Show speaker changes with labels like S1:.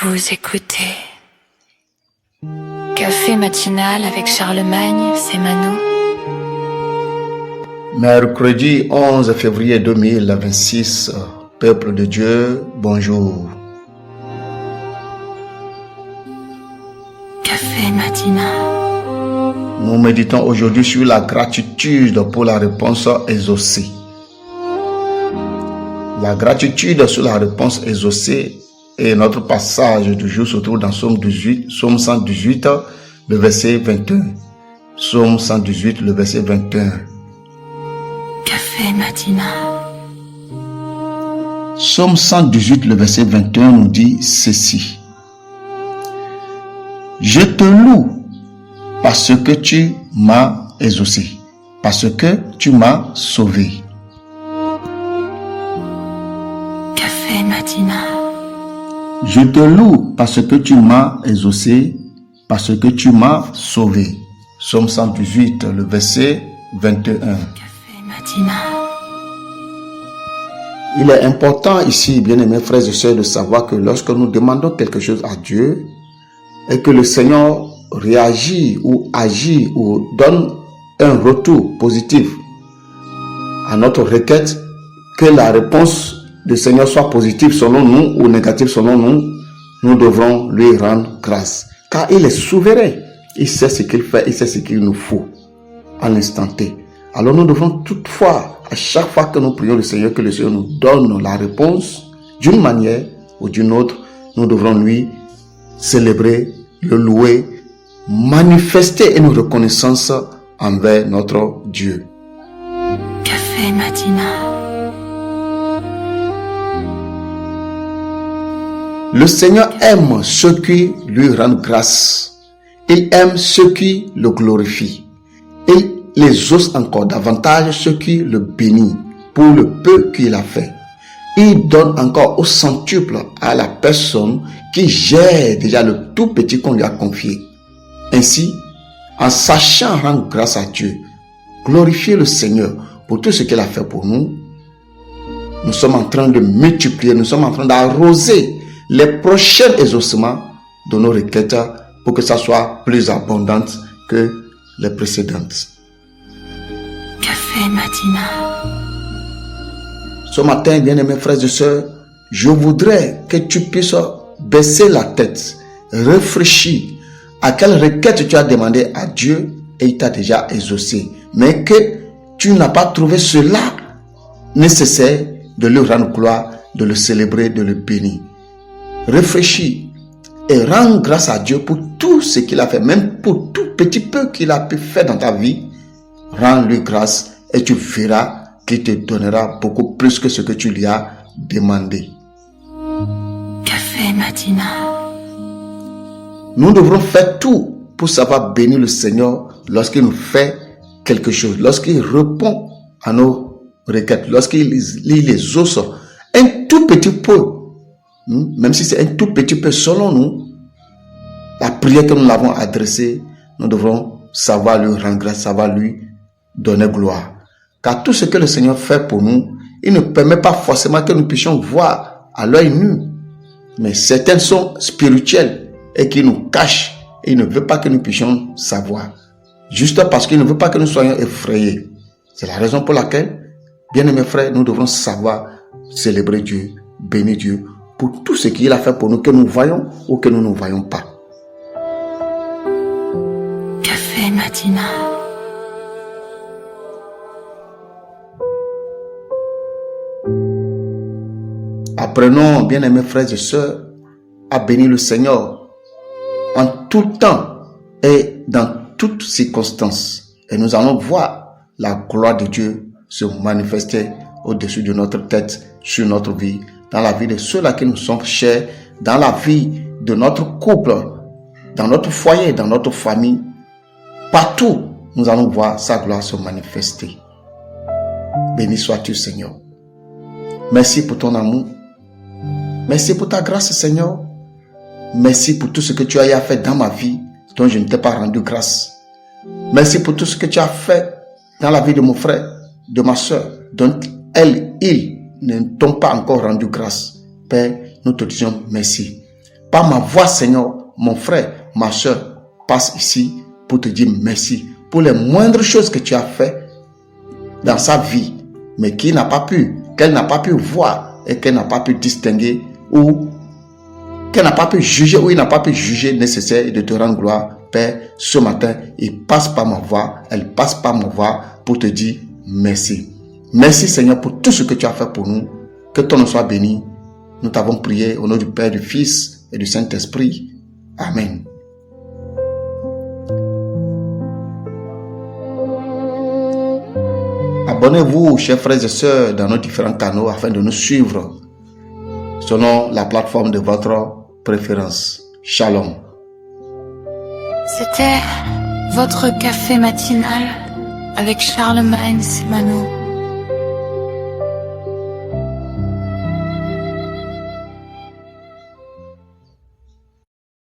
S1: Vous écoutez Café matinal avec Charlemagne, c'est Mano.
S2: Mercredi 11 février 2026, peuple de Dieu, bonjour.
S1: Café matinal.
S2: Nous méditons aujourd'hui sur la gratitude pour la réponse exaucée. La gratitude sur la réponse exaucée est notre passage du jour se trouve dans Psaume 118, le verset 21. Psaume 118, le verset 21.
S1: Café matinal.
S2: Psaume 118, le verset 21 nous dit ceci. Je te loue parce que tu m'as exaucé, parce que tu m'as sauvé.
S1: Café matinal.
S2: Je te loue parce que tu m'as exaucé, parce que tu m'as sauvé. Psaume 118, le verset 21.
S1: Café matinal.
S2: Il est important ici, bien-aimés frères et sœurs, de savoir que lorsque nous demandons quelque chose à Dieu et que le Seigneur réagit ou agit ou donne un retour positif à notre requête, que la réponse du Seigneur soit positive selon nous ou négative selon nous, nous devrons lui rendre grâce. Car il est souverain. Il sait ce qu'il fait, il sait ce qu'il nous faut à l'instant T. Alors nous devons toutefois, à chaque fois que nous prions le Seigneur, que le Seigneur nous donne la réponse d'une manière ou d'une autre, nous devrons lui célébrer, le louer, manifester une reconnaissance envers notre Dieu.
S1: Café matinal.
S2: Le Seigneur aime ceux qui lui rendent grâce. Il aime ceux qui le glorifient. Il les exauce encore davantage ceux qui le bénissent pour le peu qu'il a fait. Il donne encore au centuple à la personne qui gère déjà le tout petit qu'on lui a confié. Ainsi, en sachant rendre grâce à Dieu, glorifier le Seigneur pour tout ce qu'il a fait pour nous, nous sommes en train de multiplier, nous sommes en train d'arroser les prochains exaucements de nos requêtes pour que ça soit plus abondante que les précédentes.
S1: Café matinal.
S2: Ce matin, bien-aimés frères et sœurs, je voudrais que tu puisses baisser la tête, réfléchir à quelle requête tu as demandé à Dieu et il t'a déjà exaucé, mais que tu n'as pas trouvé cela nécessaire de lui rendre gloire, de le célébrer, de le bénir. Réfléchis et rends grâce à Dieu pour tout ce qu'il a fait, même pour tout petit peu qu'il a pu faire dans ta vie. Rends-lui grâce et tu verras qu'il te donnera beaucoup plus que ce que tu lui as demandé.
S1: Café matinal.
S2: Nous devrons faire tout pour savoir bénir le Seigneur lorsqu'il nous fait quelque chose, lorsqu'il répond à nos requêtes, lorsqu'il les exauce un tout petit peu. Même si c'est un tout petit peu selon nous, la prière que nous l'avons adressée, nous devrons savoir lui rendre grâce, savoir lui donner gloire. Car tout ce que le Seigneur fait pour nous, il ne permet pas forcément que nous puissions voir à l'œil nu. Mais certaines sont spirituelles et qui nous cachent et il ne veut pas que nous puissions savoir. Juste parce qu'il ne veut pas que nous soyons effrayés. C'est la raison pour laquelle, bien aimés frères, nous devrons savoir célébrer Dieu, bénir Dieu, pour tout ce qu'il a fait pour nous, que nous voyons ou que nous ne voyons pas.
S1: Café matinal.
S2: Apprenons, bien-aimés frères et sœurs, à bénir le Seigneur en tout temps et dans toutes circonstances. Et nous allons voir la gloire de Dieu se manifester au-dessus de notre tête, sur notre vie, dans la vie de ceux-là qui nous sont chers, dans la vie de notre couple, dans notre foyer, dans notre famille. Partout, nous allons voir sa gloire se manifester. Béni sois-tu, Seigneur. Merci pour ton amour. Merci pour ta grâce, Seigneur. Merci pour tout ce que tu as fait dans ma vie, dont je ne t'ai pas rendu grâce. Merci pour tout ce que tu as fait dans la vie de mon frère, de ma soeur, dont ils ne t'ont pas encore rendu grâce. Père, nous te disons merci. Par ma voix, Seigneur, mon frère, ma soeur, passe ici pour te dire merci pour les moindres choses que tu as fait dans sa vie, mais qu'elle n'a pas pu voir et qu'elle n'a pas pu distinguer ou qu'elle n'a pas pu juger ou il n'a pas pu juger nécessaire de te rendre gloire. Père, ce matin, il passe par ma voix, elle passe par ma voix pour te dire merci. Merci Seigneur pour tout ce que tu as fait pour nous. Que ton nom soit béni. Nous t'avons prié au nom du Père, du Fils et du Saint-Esprit. Amen. Abonnez-vous, chers frères et sœurs, dans nos différents canaux afin de nous suivre selon la plateforme de votre préférence. Shalom.
S1: C'était votre café matinal avec Charlemagne Simano.